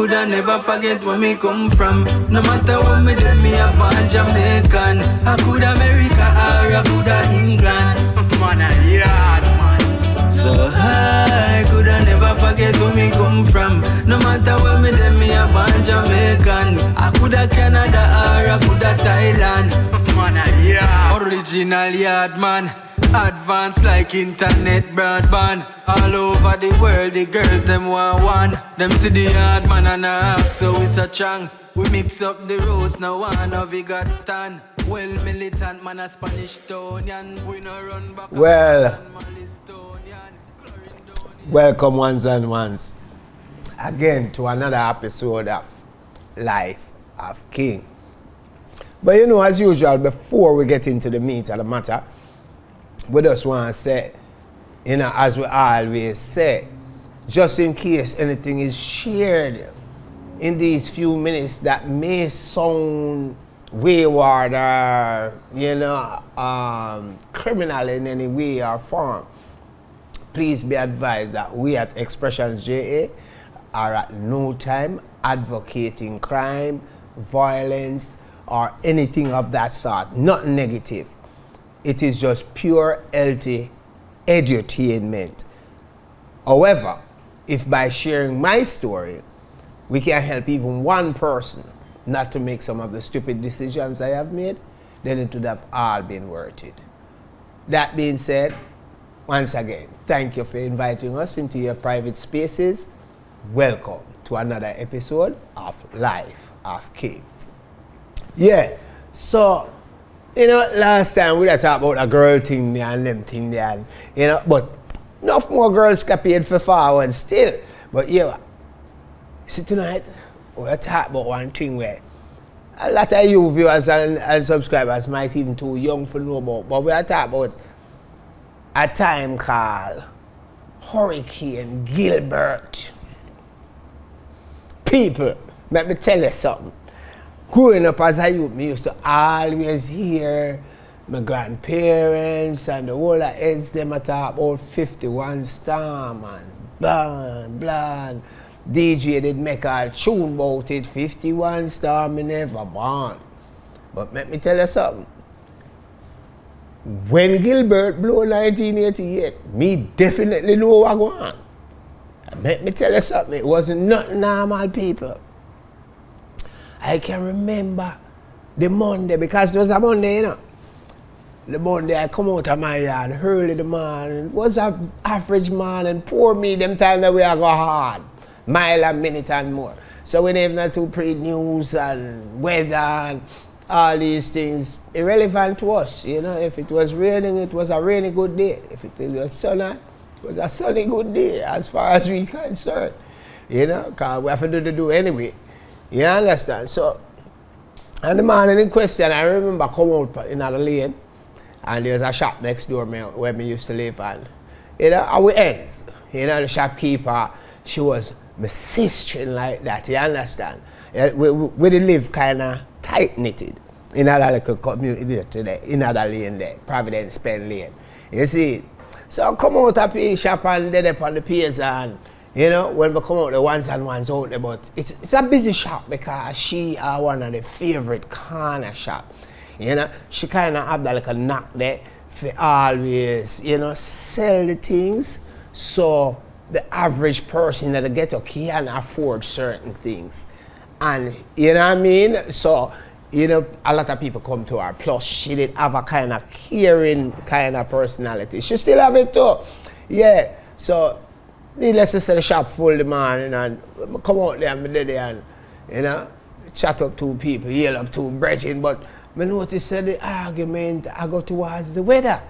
coulda never forget where me come from. No matter what me do, me a born Jamaican. I coulda America or I coulda England. Man, yeah, man. So I coulda never forget where me come from. No matter where me do, me a born Jamaican. I coulda Canada or I coulda Thailand. Man, yeah. Original yard man. Advanced like internet broadband. All over the world, the girls them want one. Them see the hard man and act, so we so strong. We mix up the roads, now one of we got tan. Well, militant man a Spanish Tonian. We no run back. Well, welcome ones and ones again to another episode of Life of King. But you know, as usual, before we get into the meat of the matter, we just want to say, you know, as we always say, just in case anything is shared in these few minutes that may sound wayward or, you know, criminal in any way or form, please be advised that we at Xpressionz JA are at no time advocating crime, violence, or anything of that sort. Not negative. It is just pure, healthy edutainment. However, if by sharing my story, we can help even one person not to make some of the stupid decisions I have made, then it would have all been worth it. That being said, once again, thank you for inviting us into your private spaces. Welcome to another episode of Life of King. Yeah, so, you know, last time we had talked about a girl thing there and them thing there, and, you know, but enough more girls paid for forward still. But yeah, see tonight, we'll talk about one thing where a lot of you viewers and subscribers might even too young for know about, but we'll talk about a time called Hurricane Gilbert. People, let me tell you something. Growing up as a youth, me used to always hear my grandparents and the older heads them talk about 51 storm and blah. DJ did make a tune about it, 51 storm, me never born. But let me tell you something. When Gilbert blew 1988, me definitely know what going on. Let me tell you something, it wasn't not normal people. I can remember the Monday, because it was a Monday, you know. The Monday I come out of my yard early in the morning. It was an average morning, poor me, them time that we are go hard. Mile a minute and more. So we didn't have to pre-news and weather and all these things irrelevant to us. You know, if it was raining, it was a rainy good day. If it was sunny, it was a sunny good day as far as we concerned. You know, because we have to do anyway. You understand? So, and the man in question, I remember coming out in the lane, and there was a shop next door where me used to live, and, you know, and we ends. You know, the shopkeeper, she was my sister like that, you understand? We did live kind of tight-knitted in a little community today, in another lane there, Providence Pen Lane. You see? So I come out of the shop and then up on the piers, and you know, when we come out the ones and ones out there, but it's a busy shop because she are one of the favorite corner shop. You know, she kind of have that like a knock there for always, you know, sell the things so the average person that get to can afford certain things. And you know what I mean? So, you know, a lot of people come to her. Plus, she did have a kind of caring kind of personality. She still have it too. Yeah. So, needless to say, the shop full the morning and come out there and, you know, chat up two people, yell up two brethren, but I notice that the argument I go towards the weather.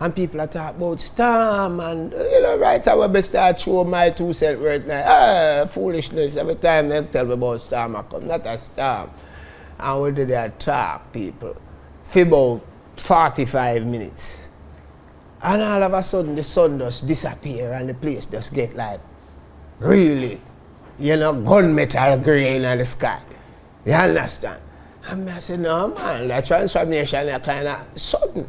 And people are talking about storm and, you know, right away I start showing my 2 cents worth now. Foolishness, every time they tell me about storm I come, not a storm. And we did that talk, people, for about 45 minutes. And all of a sudden, the sun just disappear and the place just get like, really, you know, gunmetal green in the sky. You understand? And I said, no, man, that transformation is kind of sudden.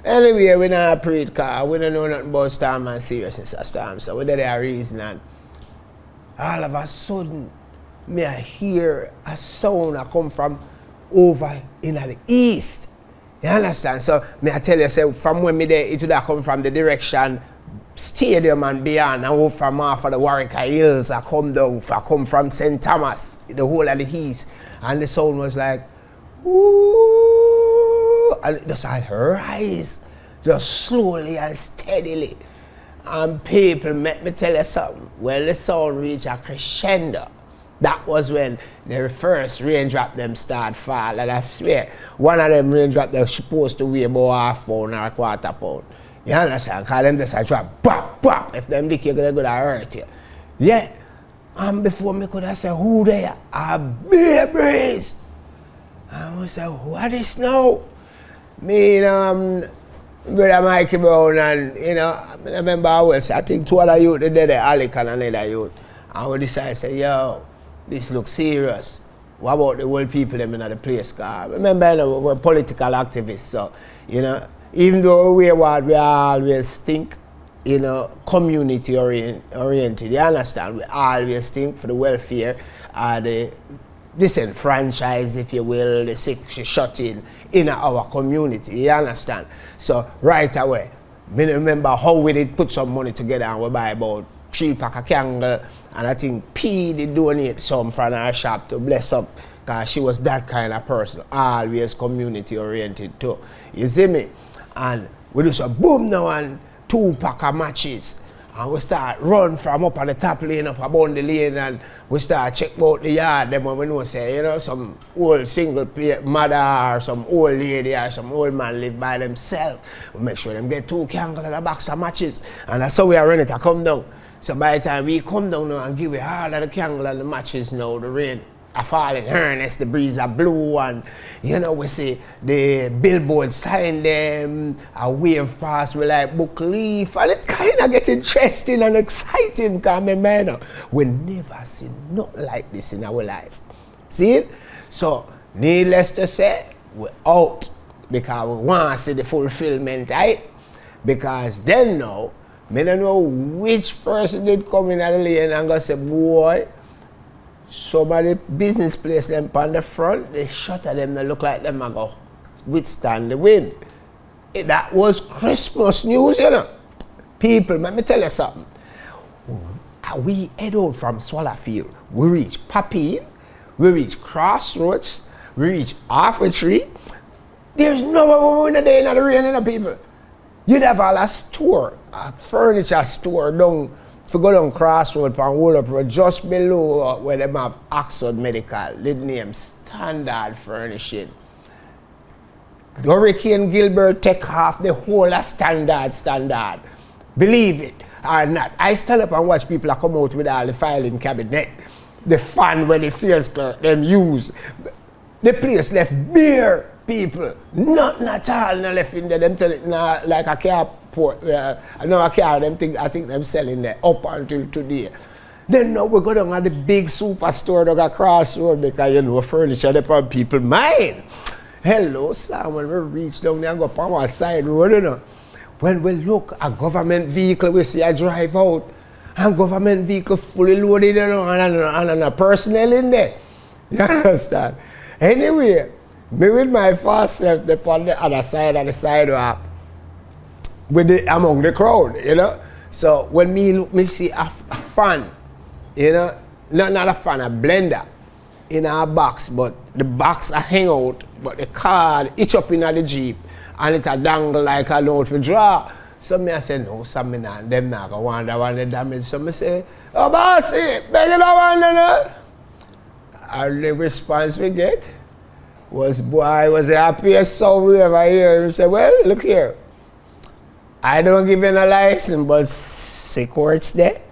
Anyway, we not pray it because we don't know nothing about storm and seriousness of storm. So we did a reason and all of a sudden, me I hear a sound that come from over in the east. You understand? So me I tell you, say, from when me there, it would have come from the direction stadium and beyond, and go from off of the Warwick Hills, I come down, I come from St. Thomas, the whole of the east, and the sound was like, ooh, and just I rise, just slowly and steadily. And people, let me tell you something, when the sound reached a crescendo, that was when the first raindrop them start fall, and I swear, one of them raindrop they're supposed to weigh about half pound or a quarter pound. You understand? Because them just a drop, bop, bop. If them dick, you're going to hurt you. Yeah. And before me could have said, who there? A bear breeze. And I said, what is now? Me and brother Mikey Brown and, I remember I think two other youth, they did Alec and another youth. And we decided to say, yo, this looks serious. What about the old people them in the place? Cause remember, we're political activists, so, even though we always think, community oriented, you understand? We always think for the welfare, the disenfranchised, if you will, the sick, shut in our community, you understand? So right away, me remember how we did put some money together and we buy about 3 pack of candle, and I think P did donate some from our shop to bless up, because she was that kind of person, always community oriented too. You see me? And we do some boom now and 2 pack of matches. And we start run from up on the top lane up above the lane, and we start check out the yard. Then when we know say, some old single mother or some old lady or some old man live by themselves. We make sure them get 2 candles and a box of matches. And that's how we are running to come down. So by the time we come down now and give it all of the candles and the matches now, the rain are falling earnest, the breeze are blue, and we see the billboard sign them, a wave pass we like book leaf, and it kind of get interesting and exciting because we never seen nothing like this in our life. See it? So needless to say, we're out because we want to see the fulfillment, right? Because then now, I don't know which person did come in the lane and go say, boy, some of the business place them on the front, the shutter them they look like them are go withstand the wind. That was Christmas news, People, let me tell you something. We head out from Swallowfield. We reach Papine, we reach Crossroads, we reach Halfway Tree. There's no one in the day in the rain, people. You'd have a store, a furniture store down. If you go down Crossroad and hold up road just below where they have Oxford Medical, the name Standard Furnishing. Hurricane Gilbert take off the whole of Standard. Believe it or not. I stand up and watch people come out with all the filing cabinet, the fan where the sales clerk them use. The place left bare, people. Nothing at all no left in there. Them tell it like a car. I know a car, I think them selling there up until today. Then now we go down at the big superstore down at Crossroad because furniture they on people's mind. Hello, sir, when we reach down there and go up on our side road, when we look at government vehicle, we see a drive out, and government vehicle fully loaded and a personnel in there. You understand? Anyway, me with my first self on the other side of the sidewalk. Among the crowd, So when me see a fan, not a fan, a blender in a box, but the box a hang out, but the card itch up in the Jeep and it a dangle like a note for draw. So me I say, no, some me not, them not go wonder one the damage. So me say, oh bossy, beg it no. And the response we get was the happiest sound we ever hear. He said, well, look here. I don't give you a license, but sick words there.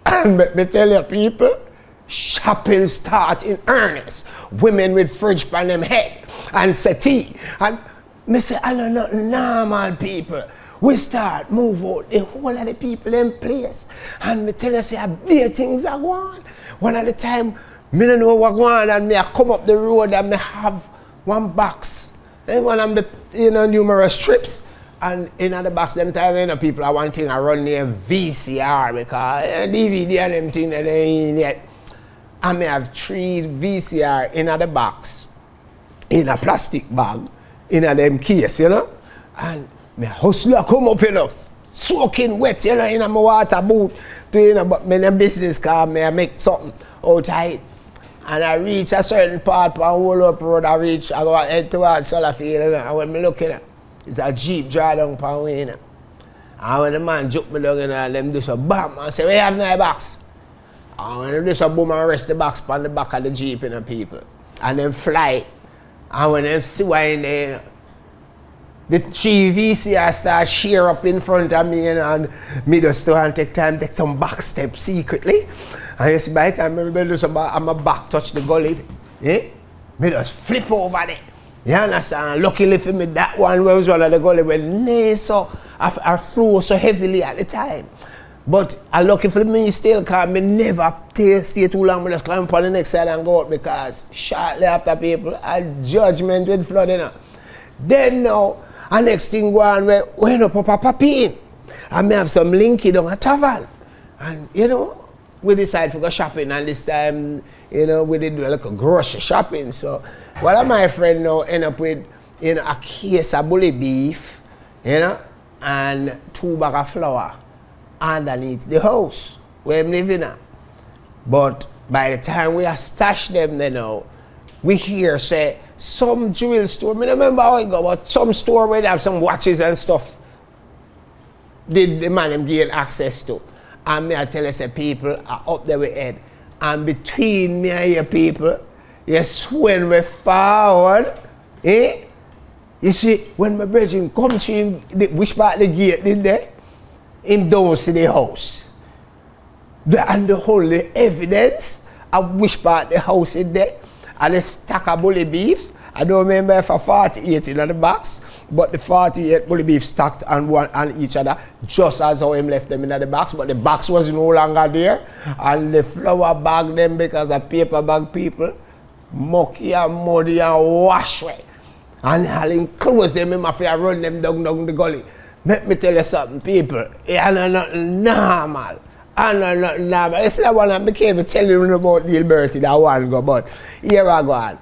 And let me tell you, people, shopping start in earnest. Women with fridge on them head and settee. And me say, I don't know, normal people. We start move out the whole of the people in place. And me tell you, say, big things are going. One at the time, me don't know what going on, and me I come up the road and me have one box. And one of the numerous strips. And in the box, them time, people are wanting to run near VCR because DVD and them thing that they ain't yet. And me have 3 VCR in the box, in a plastic bag, in a them case, you know. And me hustler come up, you know, soaking wet, you know, in my water boot. To, you know, but me in a business car, me I make something out of it. And I reach a certain part, on whole up road, I go head towards Solarfield, you know, and when me look, you know, it's a Jeep drive down pan way, you know. And when the man juke me down, you know, them do some bam, and say, "We have no box." And when they do some boom and rest the box on the back of the Jeep, you know, people. And them fly. And when them see why in there, you know, the 3 VCR start sheer up in front of me, you know, and me just to and take some back steps secretly. And you see, by the time everybody do some and my back touch the gully, eh? Me just flip over there. You understand? Luckily for me, that one was one of the gully when I flew so heavily at the time. But I lucky for me still, because me never stay too long, but just climb on the next side and go out, because shortly after people, a judgment with flood, you know. Then now, the next thing go on, we end up popping. And me have some linky down a tavern. And, you know, we decide to go shopping, and this time, you know, we did do like a grocery shopping. So, one of my friends now end up with, you know, a case of bully beef, you know, and 2 bags of flour underneath the house where I'm living at. But by the time we have stashed them there now, we hear say some jewel store, I don't remember how it go, but some store where they have some watches and stuff, did the man them gain access to. And me I tell you, say people are up there with head. And between me and your people, yes, when we forward, eh? You see, when my brethren come to him, which part the gate did they? Him down to the house. And the whole evidence of which part the house is there. And the stack of bully beef. I don't remember if a 48 in the box, but the 48 bully beef stacked on one and each other, just as how him left them in the box, but the box was no longer there. And the flour bag them, because the paper bag people, mucky and muddy and wash away. And I'll enclose them, I have run them down the gully. Let me tell you something, people. It's not normal. It's not normal. It's that one I became telling you about Gilbert that one go, but here I go on.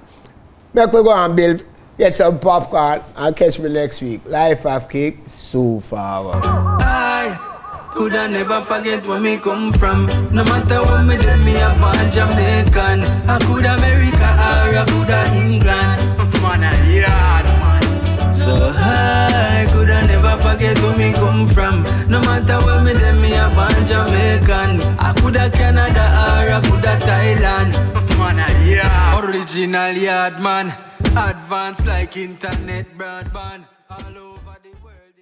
Make we go and build, get some popcorn, and catch me next week. Life of King, so forward. I could I never forget where me come from. No matter what me do, me a born Jamaican. I could America or I could England. Man, yeah, man. So I could I never forget where me come from. No matter where me do, me a born Jamaican. I could Canada or I could Thailand. Man, yeah. Original yard man, advanced like internet broadband all over the world.